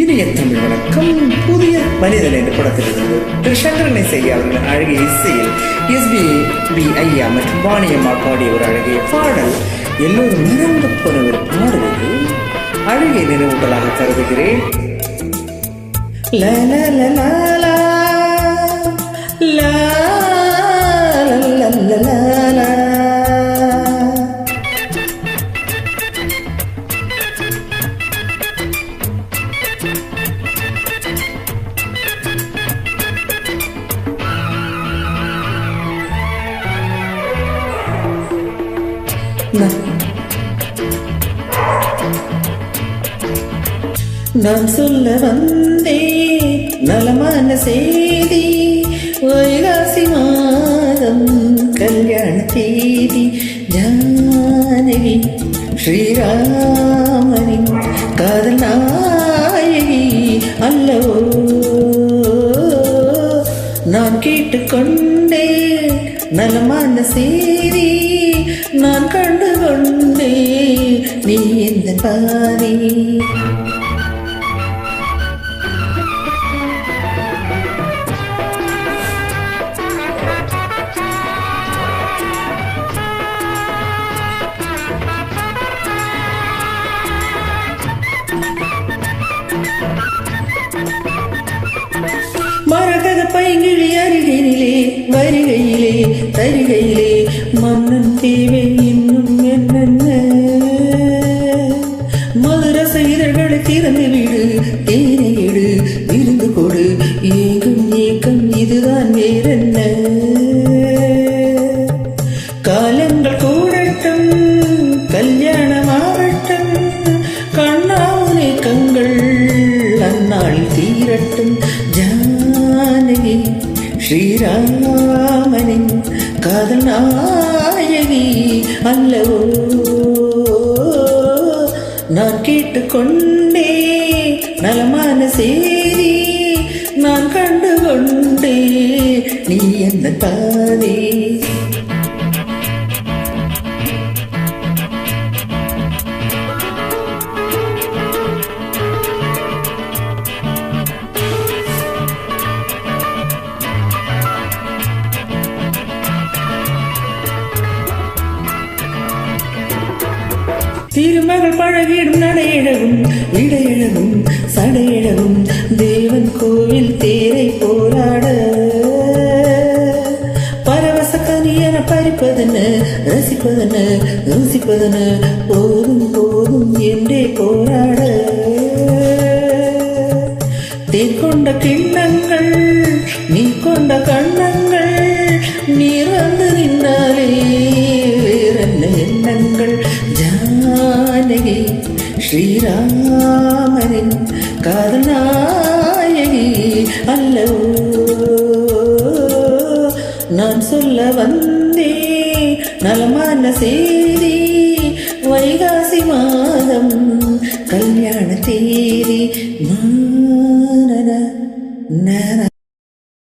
இனிய தமிழ் வணக்கம். புதிய மனிதன் என்ற படத்திலிருந்து திரு சங்கரனை செய்ய அவர்களின் அழகிய இசையில் SPB ஐயா மற்றும் வாணியம்மா பாடிய ஒரு அழகிய பாடல் எல்லோரும் நிறந்து போன ஒரு பாடுவது அழகிய நினைவூட்டலாக கருதுகிறேன். நான் சொல்ல வந்தேன் நலமான செய்தி, வைகாசி மாதம் கல்யாண தேதி, ஜானகி ஸ்ரீராமனின் காதல் நாயகி அல்லவோ. நான் கேட்டுக்கொண்டேன் நலமான செய்தி, நான் கண்டு கொண்டேன் நீ எந்த பாதி. மரகத பைங்கிழி அருகினிலே வருகையிலே தருகையிலே மன்னன் தேவை இன்னும் என்னென்ன. மதுரச இதழ்களை திறந்து விடு, தேனை எடு, விருந்து கொடு, ஏங்கும் ஏக்கம் இதுதான் வேறென்ன. காலங்கள் கூடட்டும் கல்யாணமாகட்டும், கண்ணாவுனே கண்கள் அந்நாளில் தீரட்டும். ஜானகி ஸ்ரீராமனின் காதல் நாயகி அல்லவோ. நான் கேட்டுக்கொண்டே நலமான செய்தி, நான் கண்டு கொண்டே நீ என்ன பாதி. திருமகள் பழகிடும் நடையிடவும் இடையிடவும் சடையிடவும், தேவன் கோவில் தேரை போராட பரவச கனியன பறிப்பதென ரசிப்பதென ருசிப்பதென, போதும் போதும் என்றே போராட. தேன் கொண்ட கிண்ணங்கள் நீ கொண்ட கண்ணங்கள், நீர் வந்து நின்றாலே வேறென்ன எண்ணங்கள். ஜானகி ஸ்ரீராமனின் காதல் நாயகி அல்லவோ. நான் சொல்ல வந்தேன் நலமான செய்தி, வைகாசி மாதம் கல்யாண தேதி.